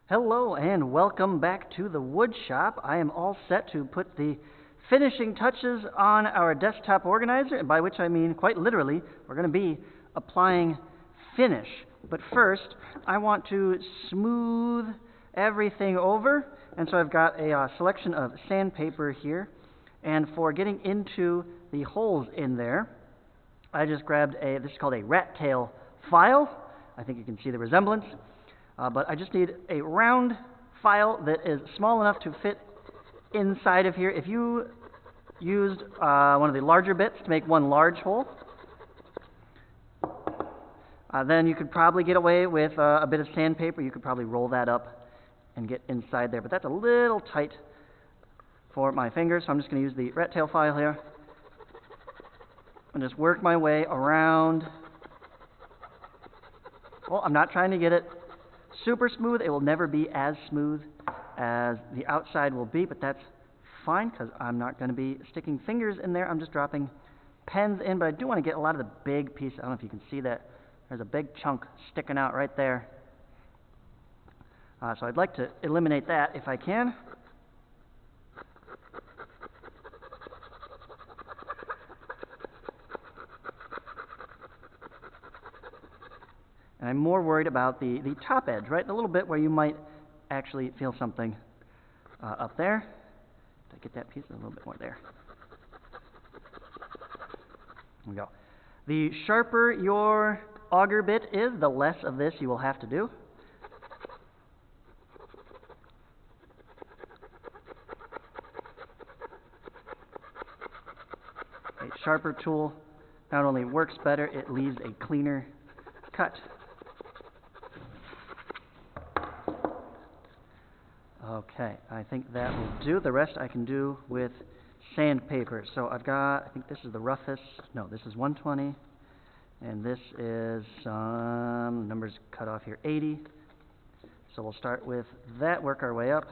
Hello and welcome back to the wood shop. I am all set to put the finishing touches on our desktop organizer, and by which I mean quite literally, we're going to be applying finish. But first, I want to smooth everything over, and so I've got a selection of sandpaper here, and for getting into the holes in there, I just grabbed this is called a rat tail file. I think you can see the resemblance. But I just need a round file that is small enough to fit inside of here. If you used one of the larger bits to make one large hole, then you could probably get away with a bit of sandpaper. You could probably roll that up and get inside there. But that's a little tight for my fingers, so I'm just going to use the rat tail file here and just work my way around. Well, I'm not trying to get it super smooth. It will never be as smooth as the outside will be, but that's fine because I'm not going to be sticking fingers in there. I'm just dropping pens in, but I do want to get a lot of the big piece. I don't know if you can see that. There's a big chunk sticking out right there. So I'd like to eliminate that if I can. And I'm more worried about the top edge, right? The little bit where you might actually feel something up there. Did I get that piece? A little bit more there. There we go. The sharper your auger bit is, the less of this you will have to do. A sharper tool not only works better, it leaves a cleaner cut. Okay, I think that will do. The rest I can do with sandpaper. So I've got, I think this is the roughest, no, this is 120, and this is some numbers cut off here, 80. So we'll start with that, work our way up.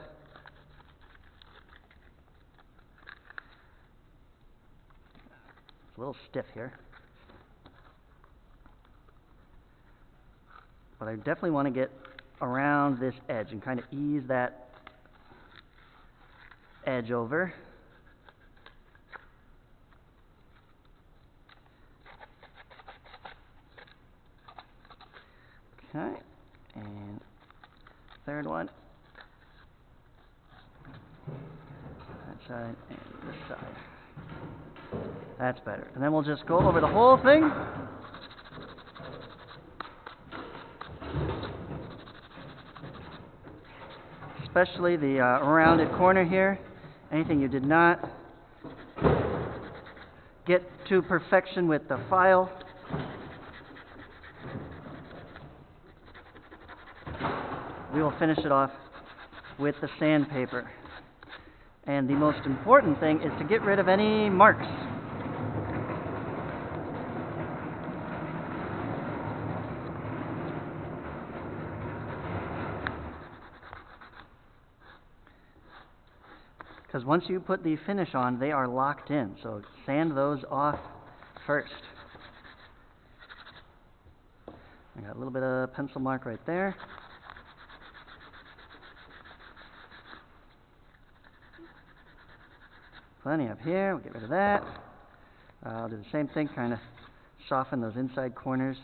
It's a little stiff here. But I definitely want to get around this edge and kind of ease that edge over. Okay, and third one. That side and this side. That's better. And then we'll just go over the whole thing. Especially the rounded corner here. Anything you did not get to perfection with the file, we will finish it off with the sandpaper. And the most important thing is to get rid of any marks. Because once you put the finish on, they are locked in. So sand those off first. I got a little bit of pencil mark right there. Plenty up here. We'll get rid of that. I'll do the same thing, kind of soften those inside corners.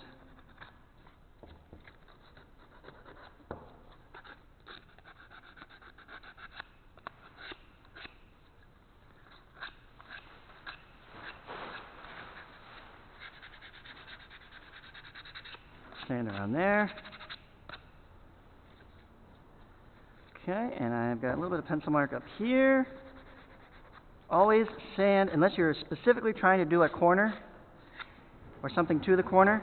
Sand around there. Okay, and I've got a little bit of pencil mark up here. Always sand, unless you're specifically trying to do a corner or something to the corner,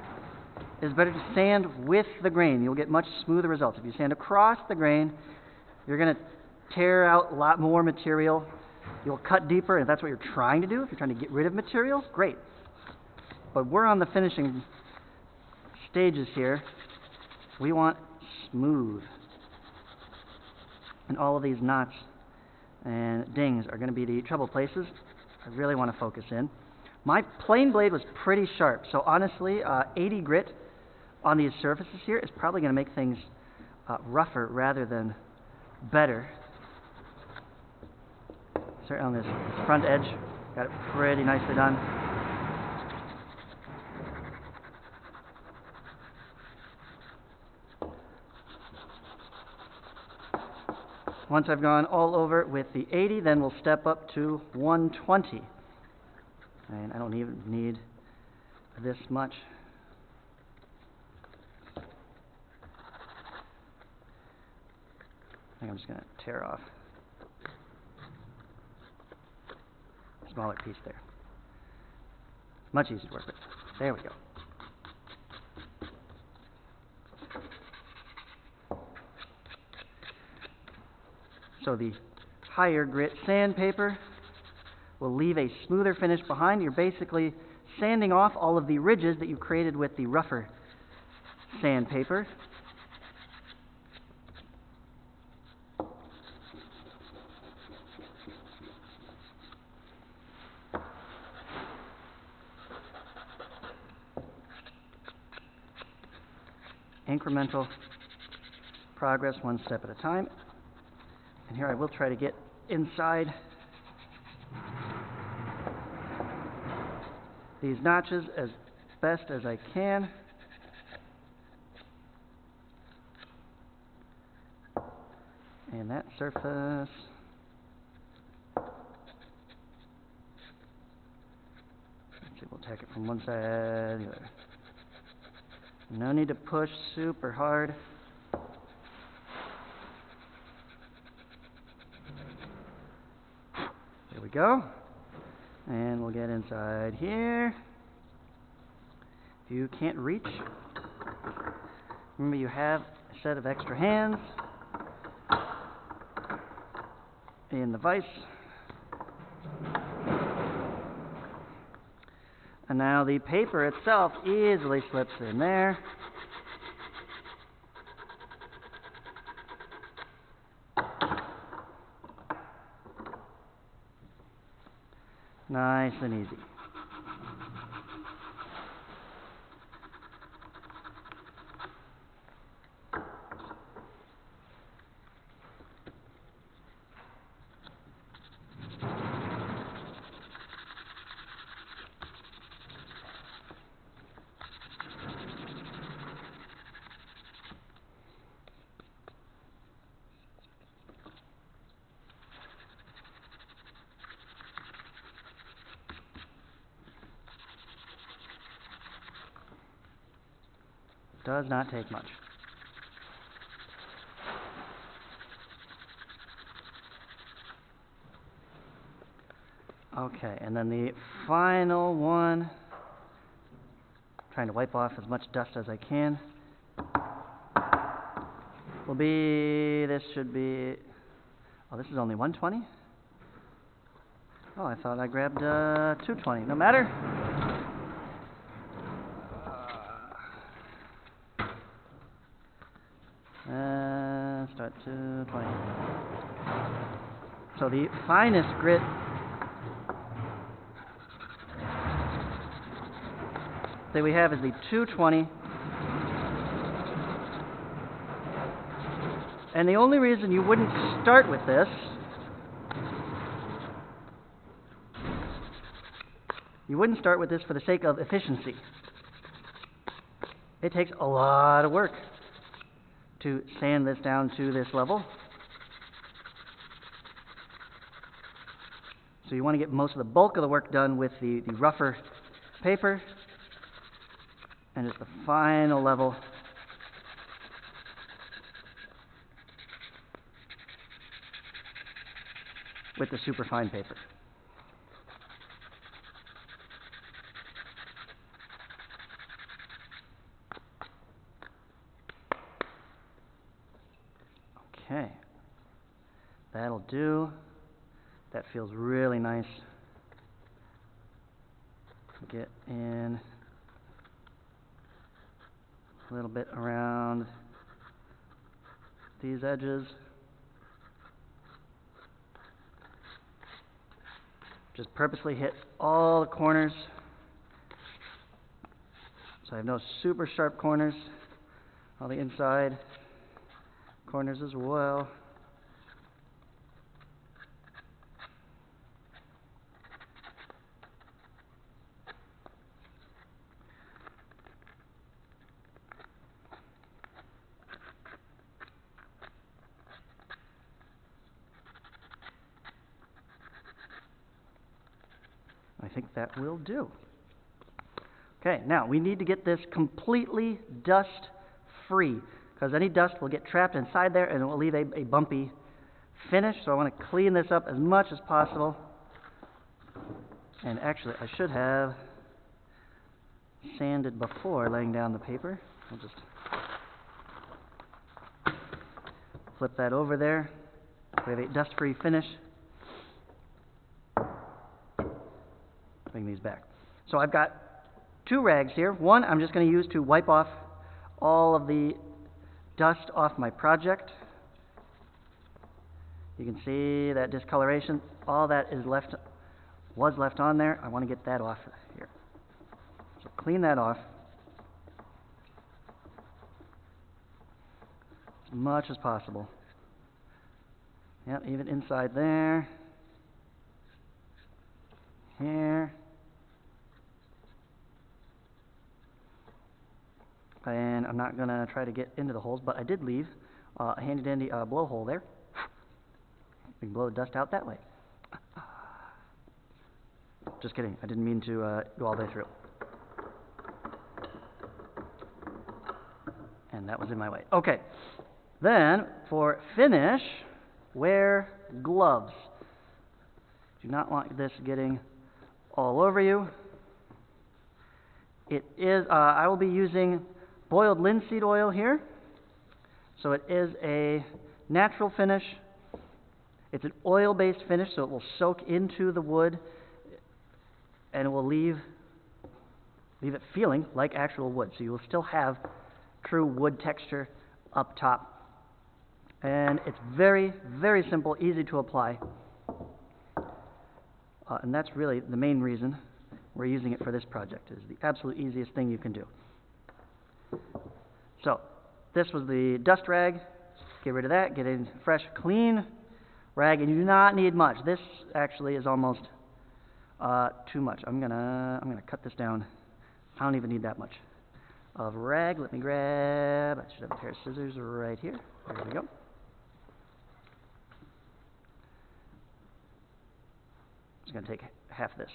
it's better to sand with the grain. You'll get much smoother results. If you sand across the grain, you're going to tear out a lot more material. You'll cut deeper, and if that's what you're trying to do, if you're trying to get rid of material, great. But we're on the finishing stages here. We want smooth. And all of these knots and dings are going to be the trouble places. I really want to focus in. My plane blade was pretty sharp, so honestly, 80 grit on these surfaces here is probably going to make things rougher rather than better. Certainly on this front edge, got it pretty nicely done. Once I've gone all over with the 80, then we'll step up to 120. And I don't even need this much. I think I'm just going to tear off a smaller piece there. Much easier to work with. There we go. So the higher grit sandpaper will leave a smoother finish behind. You're basically sanding off all of the ridges that you created with the rougher sandpaper. Incremental progress, one step at a time. And here I will try to get inside these notches as best as I can. And that surface. Let's see, we'll tack it from one side to the other. No need to push super hard. There we go. And we'll get inside here. If you can't reach, remember you have a set of extra hands in the vise. And now the paper itself easily slips in there. Nice and easy. Does not take much. Okay, and then the final one, trying to wipe off as much dust as I can, will be, this should be, oh, this is only 120? Oh, I thought I grabbed 220. No matter. Start 220. So the finest grit that we have is the 220. And the only reason you wouldn't start with this for the sake of efficiency. It takes a lot of work to sand this down to this level. So you want to get most of the bulk of the work done with the rougher paper, and just the final level with the superfine paper. Okay, that'll do. That feels really nice. Get in a little bit around these edges. Just purposely hit all the corners, so I have no super sharp corners on the inside. corners as well. I think that will do. Okay, now we need to get this completely dust-free, because any dust will get trapped inside there and it will leave a bumpy finish. So I want to clean this up as much as possible. And actually, I should have sanded before laying down the paper. I'll just flip that over there. We have a dust-free finish. Bring these back. So I've got 2 rags here. One I'm just going to use to wipe off all of the dust off my project. You can see that discoloration. All that was left on there. I want to get that off here. So clean that off as much as possible. Yep, even inside there. Here. And I'm not going to try to get into the holes, but I did leave a handy-dandy blowhole there. We can blow the dust out that way. Just kidding. I didn't mean to go all the way through. And that was in my way. Okay. Then, for finish, wear gloves. Do not want this getting all over you. It is, I will be using boiled linseed oil here. So it is a natural finish. It's an oil-based finish, so it will soak into the wood and it will leave it feeling like actual wood. So you will still have true wood texture up top. And it's very, very simple, easy to apply. And that's really the main reason we're using it for this project. It's the absolute easiest thing you can do. So, this was the dust rag. Get rid of that. Get a fresh, clean rag, and you do not need much. This actually is almost too much. I'm gonna cut this down. I don't even need that much of rag. Let me grab. I should have a pair of scissors right here. There we go. Just gonna take half this.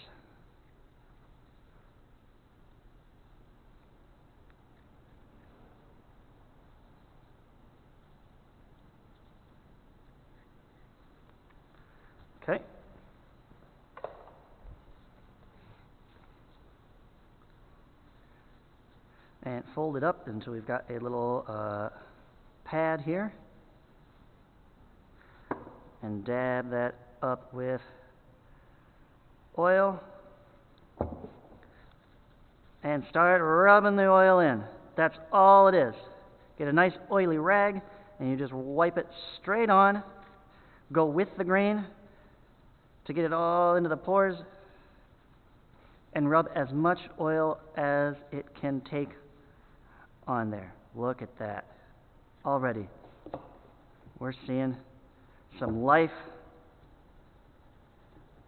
Okay. And fold it up until we've got a little pad here. And dab that up with oil. And start rubbing the oil in. That's all it is. Get a nice oily rag and you just wipe it straight on. Go with the grain to get it all into the pores, and rub as much oil as it can take on there. Look at that. Already we're seeing some life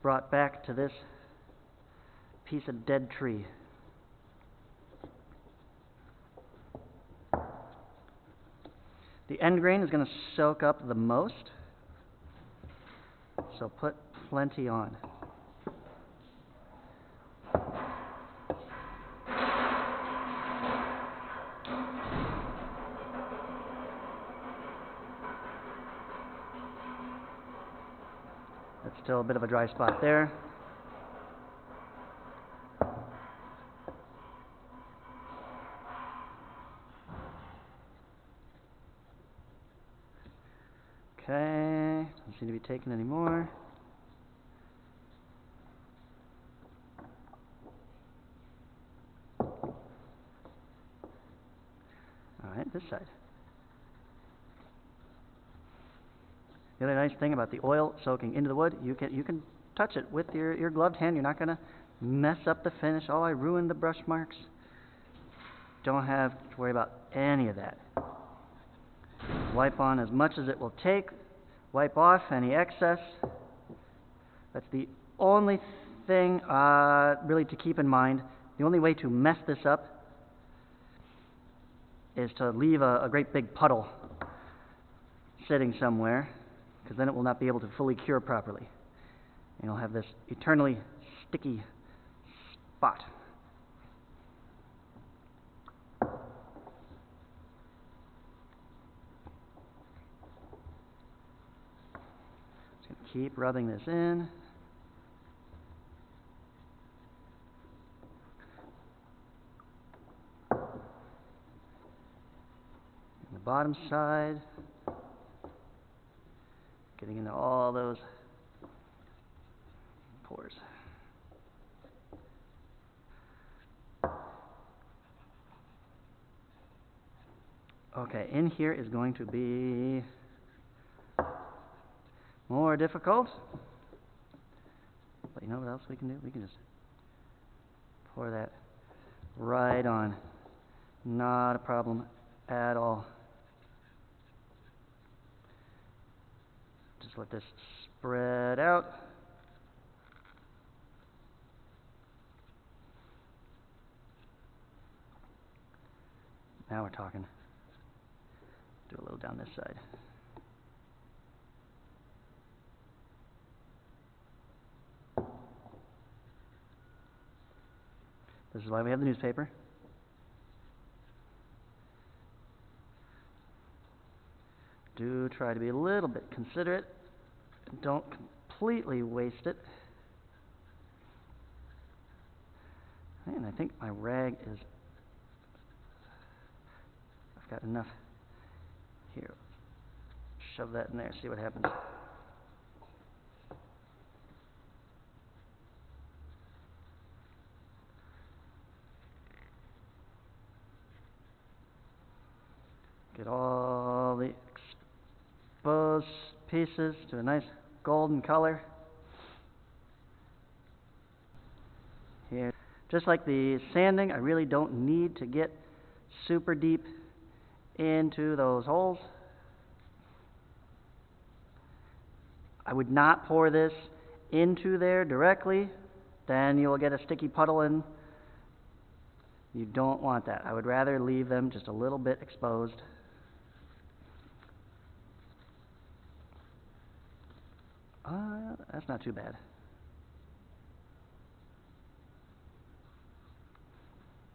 brought back to this piece of dead tree. The end grain is going to soak up the most, so put plenty on. That's still a bit of a dry spot there. Okay, doesn't seem to be taking any more. Alright, this side. The other nice thing about the oil soaking into the wood, you can touch it with your gloved hand. You're not going to mess up the finish. Oh, I ruined the brush marks. Don't have to worry about any of that. Wipe on as much as it will take. Wipe off any excess. That's the only thing really to keep in mind. The only way to mess this up is to leave a great big puddle sitting somewhere, because then it will not be able to fully cure properly. And you'll have this eternally sticky spot. Just going to keep rubbing this in. The bottom side, getting into all those pores. Okay, in here is going to be more difficult. But you know what else we can do? We can just pour that right on. Not a problem at all. Just let this spread out. Now we're talking. Do a little down this side. This is why we have the newspaper. Do try to be a little bit considerate. Don't completely waste it. And I think my rag is... I've got enough. Here. Shove that in there, see what happens. Get all the exposed pieces to a nice golden color. Here. Just like the sanding, I really don't need to get super deep into those holes. I would not pour this into there directly, then you will get a sticky puddle in. You don't want that. I would rather leave them just a little bit exposed. That's not too bad.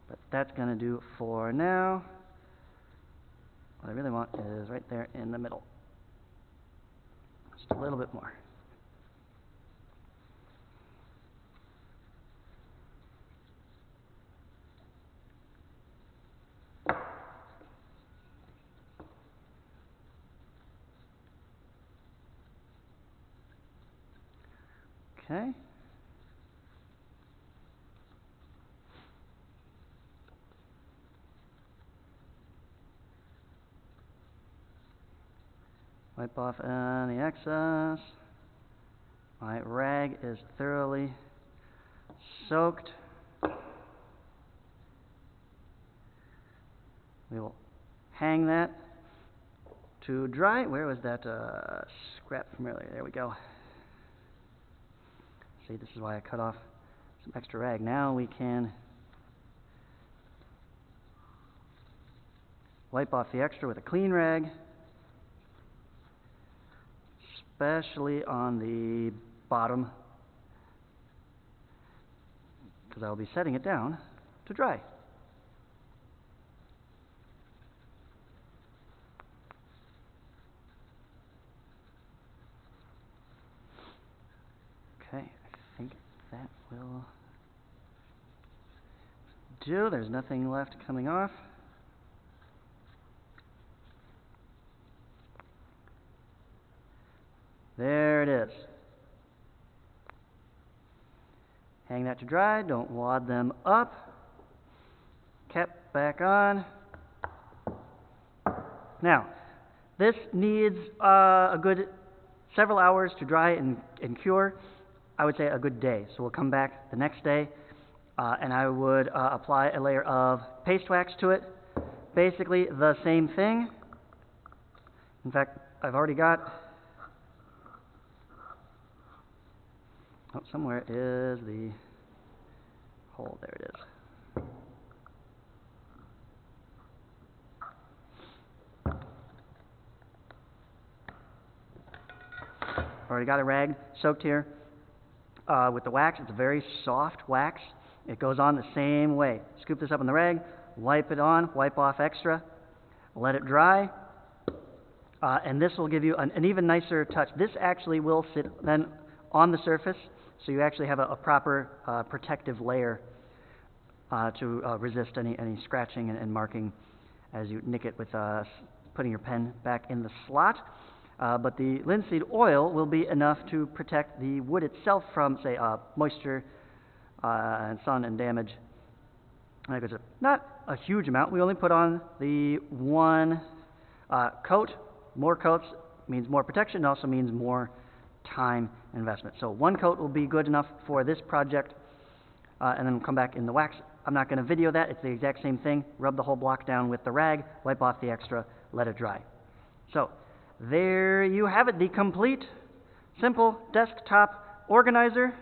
But that's going to do for now. What I really want is right there in the middle. Just a little bit more. Okay. Wipe off any excess. My rag is thoroughly soaked. We will hang that to dry. Where was that scrap from earlier? There we go. See, this is why I cut off some extra rag. Now we can wipe off the extra with a clean rag, especially on the bottom, because I will be setting it down to dry. Okay, I think that will do. There's nothing left coming off. There it is. Hang that to dry. Don't wad them up. Cap back on. Now, this needs a good several hours to dry and cure. I would say a good day. So we'll come back the next day, and I would apply a layer of paste wax to it. Basically the same thing. In fact, I've already got, oh, somewhere is the hole. There it is. Already got a rag soaked here with the wax. It's a very soft wax. It goes on the same way. Scoop this up in the rag, wipe it on, wipe off extra, let it dry, and this will give you an even nicer touch. This actually will sit then on the surface, so you actually have a proper protective layer to resist any scratching and marking as you nick it with putting your pen back in the slot. But the linseed oil will be enough to protect the wood itself from, say, moisture and sun and damage. Like I said, not a huge amount. We only put on the one coat. More coats means more protection. It also means more time investment. So one coat will be good enough for this project, and then we'll come back in the wax. I'm not going to video that. It's the exact same thing. Rub the whole block down with the rag, wipe off the extra, let it dry. So there you have it, the complete, simple desktop organizer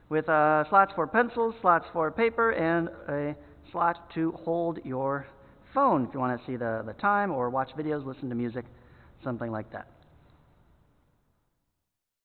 with slots for pencils, slots for paper, and a slot to hold your phone if you want to see the time or watch videos, listen to music, something like that.